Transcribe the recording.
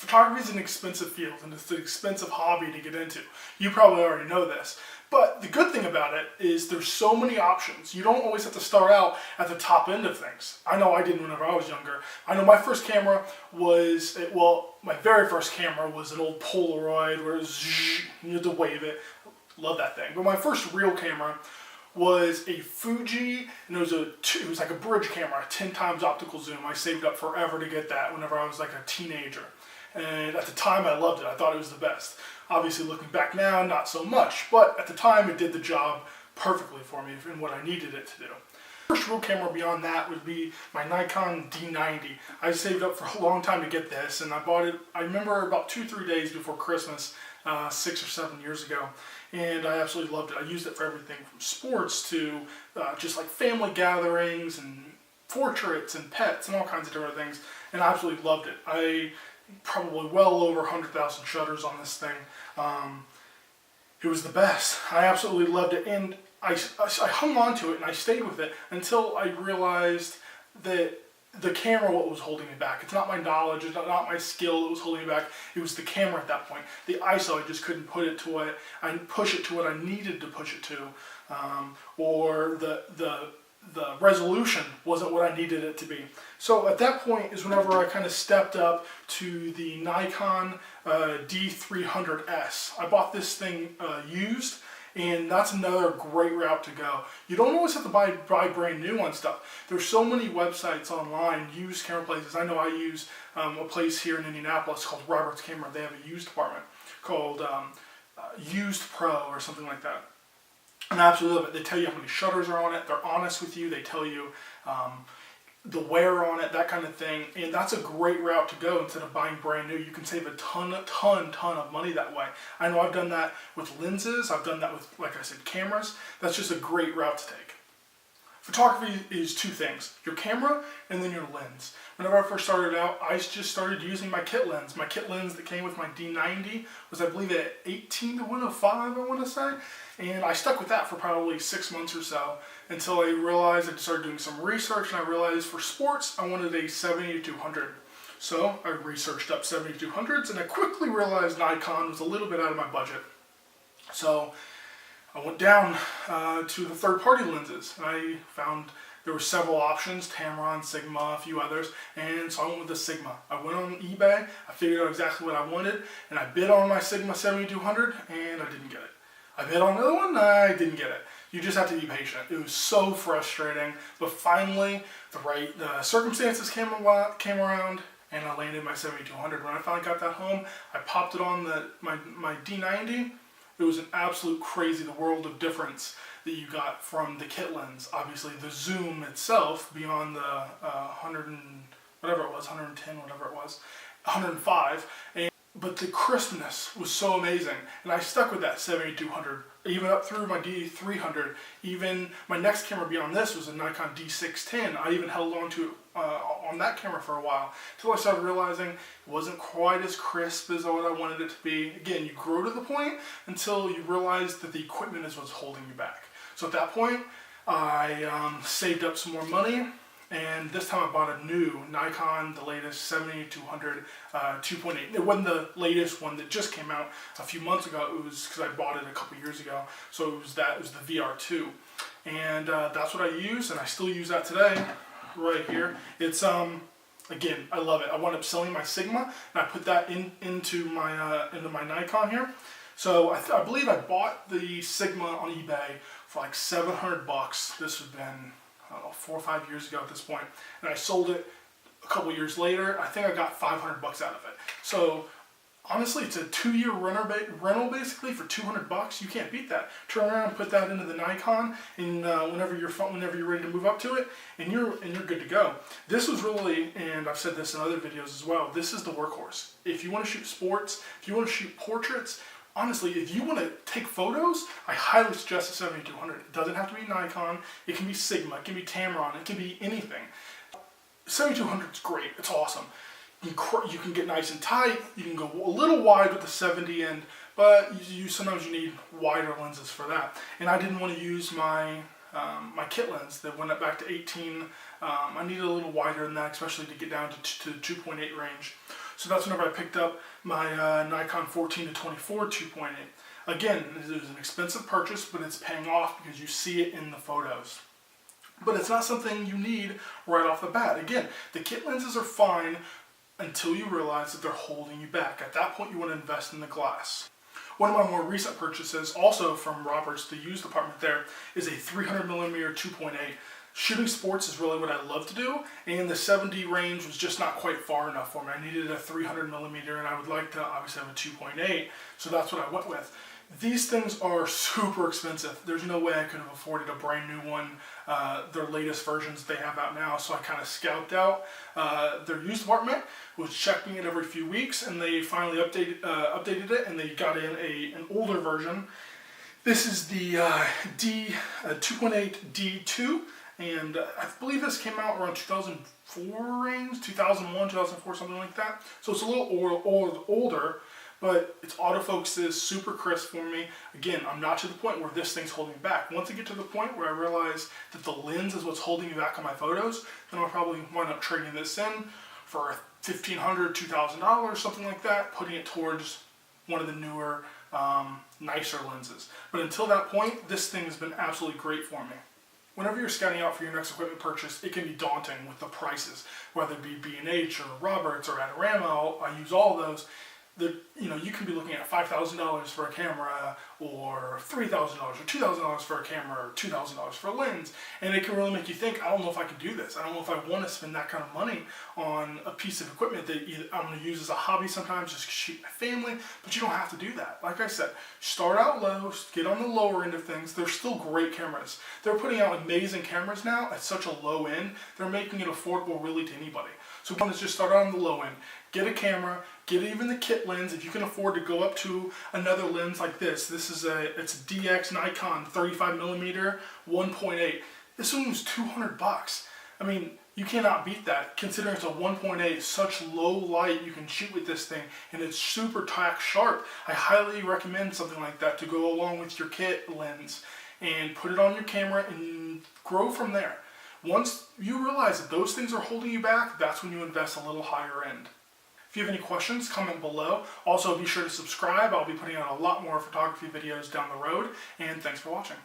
Photography is an expensive field and it's an expensive hobby to get into. You probably already know this. But the good thing about it is there's so many options. You don't always have to start out at the top end of things. I know I didn't whenever I was younger. I know my first camera was, my very first camera was an old Polaroid where it was, you had to wave it. Love that thing. But my first real camera was a Fuji, and it was like a bridge camera, 10 times optical zoom. I saved up forever to get that whenever I was like a teenager. And at the time I loved it. I thought it was the best. Obviously looking back now, not so much, but at the time it did the job perfectly for me and what I needed it to do. First real camera beyond that would be my Nikon D90. I saved up for a long time to get this, and I bought it, I remember about 2-3 days before Christmas, 6 or 7 years ago, and I absolutely loved it. I used it for everything from sports to just like family gatherings and portraits and pets and all kinds of different things, and I absolutely loved it. I probably well over 100,000 shutters on this thing. It was the best. I absolutely loved it, and I hung on to it and I stayed with it until I realized that the camera was holding me back. It's not my knowledge, it's not my skill that was holding me back. It was the camera at that point. The ISO, I just couldn't push it to what I needed to push it to, or the resolution wasn't what I needed it to be. So at that point is whenever I kind of stepped up to the Nikon D300S. I bought this thing used, and that's another great route to go. You don't always have to buy brand new on stuff. There's so many websites online, used camera places. I know I use a place here in Indianapolis called Roberts Camera. They have a used department called Used Pro or something like that. And I absolutely love it. They tell you how many shutters are on it. They're honest with you. They tell you the wear on it, that kind of thing. And that's a great route to go instead of buying brand new. You can save a ton of money that way. I know I've done that with lenses. I've done that with, like I said, cameras. That's just a great route to take. Photography is two things, your camera and then your lens. Whenever I first started out, I just started using my kit lens. My kit lens that came with my D90 was, I believe, at 18-105, I want to say. And I stuck with that for probably 6 months or so until I realized I started doing some research, and I realized for sports, I wanted a 70-200. So I researched up 70-200s, and I quickly realized Nikon was a little bit out of my budget. So I went down to the third-party lenses. I found there were several options, Tamron, Sigma, a few others, and so I went with the Sigma. I went on eBay, I figured out exactly what I wanted, and I bid on my Sigma 7200, and I didn't get it. I bid on another one, I didn't get it. You just have to be patient. It was so frustrating, but finally the circumstances came around, and I landed my 7200. When I finally got that home, I popped it on my D90. It was an absolute crazy, the world of difference that you got from the kit lens. Obviously, the zoom itself beyond the 100 and whatever it was, 110, whatever it was, 105. But the crispness was so amazing, and I stuck with that 7200, even up through my D300. Even my next camera beyond this was a Nikon D610. I even held on to it on that camera for a while, until I started realizing it wasn't quite as crisp as what I wanted it to be. Again, you grow to the point until you realize that the equipment is what's holding you back. So at that point, I saved up some more money, and this time I bought a new Nikon, the latest 70-200 2.8. It wasn't the latest one that just came out a few months ago. It was because I bought it a couple years ago. So it was the VR2, and that's what I use, and I still use that today, right here. It's again, I love it. I wound up selling my Sigma, and I put that into my Nikon here. So I believe I bought the Sigma on eBay for like $700. This would have been, I don't know, 4 or 5 years ago at this point. And I sold it a couple years later. I think I got $500 out of it. So honestly, it's a 2-year rental basically for $200. You can't beat that. Turn around and put that into the Nikon, and whenever you're ready to move up to it, and you're good to go. This was really, and I've said this in other videos as well, this is the workhorse. If you want to shoot sports, if you want to shoot portraits, honestly, if you want to take photos, I highly suggest the 7200. It doesn't have to be Nikon. It can be Sigma. It can be Tamron. It can be anything. 7200 is great. It's awesome. You can get nice and tight. You can go a little wide with the 70 end, but sometimes you need wider lenses for that. And I didn't want to use my kit lens that went up back to 18. I needed a little wider than that, especially to get down to the 2.8 range. So that's whenever I picked up my Nikon 14 to 24 2.8. Again, it was an expensive purchase, but it's paying off because you see it in the photos. But it's not something you need right off the bat. Again, the kit lenses are fine until you realize that they're holding you back. At that point, you want to invest in the glass. One of my more recent purchases, also from Roberts, the used department there, is a 300mm 2.8. Shooting sports is really what I love to do, and the 7D range was just not quite far enough for me. I needed a 300mm, and I would like to obviously have a 2.8, so that's what I went with. These things are super expensive. There's no way I could have afforded a brand new one, their latest versions they have out now, so I kind of scalped out their used department, was checking it every few weeks, and they finally updated it, and they got in an older version. This is the 2.8 D2, and I believe this came out around 2004 range, 2001, 2004, something like that. So it's a little older, but its autofocus is super crisp for me. Again, I'm not to the point where this thing's holding me back. Once I get to the point where I realize that the lens is what's holding me back on my photos, then I'll probably wind up trading this in for $1,500, $2,000, something like that, putting it towards one of the newer, nicer lenses. But until that point, this thing has been absolutely great for me. Whenever you're scouting out for your next equipment purchase, it can be daunting with the prices, whether it be B&H or Roberts or Adorama. I use all of those. You can be looking at $5,000 for a camera, or $3,000 or $2,000 for a camera, or $2,000 for a lens, and it can really make you think, I don't know if I can do this. I don't know if I want to spend that kind of money on a piece of equipment that I'm going to use as a hobby sometimes, just to shoot my family, but you don't have to do that. Like I said, start out low, get on the lower end of things. They're still great cameras. They're putting out amazing cameras now at such a low end, they're making it affordable really to anybody. So one is just start out on the low end. Get a camera, get even the kit lens. If you can afford to go up to another lens like this is it's a DX Nikon 35mm 1.8. This one was $200. I mean, you cannot beat that considering it's a 1.8, such low light you can shoot with this thing, and it's super tack sharp. I highly recommend something like that to go along with your kit lens and put it on your camera and grow from there. Once you realize that those things are holding you back, that's when you invest a little higher end. If you have any questions, comment below. Also, be sure to subscribe. I'll be putting out a lot more photography videos down the road, and thanks for watching.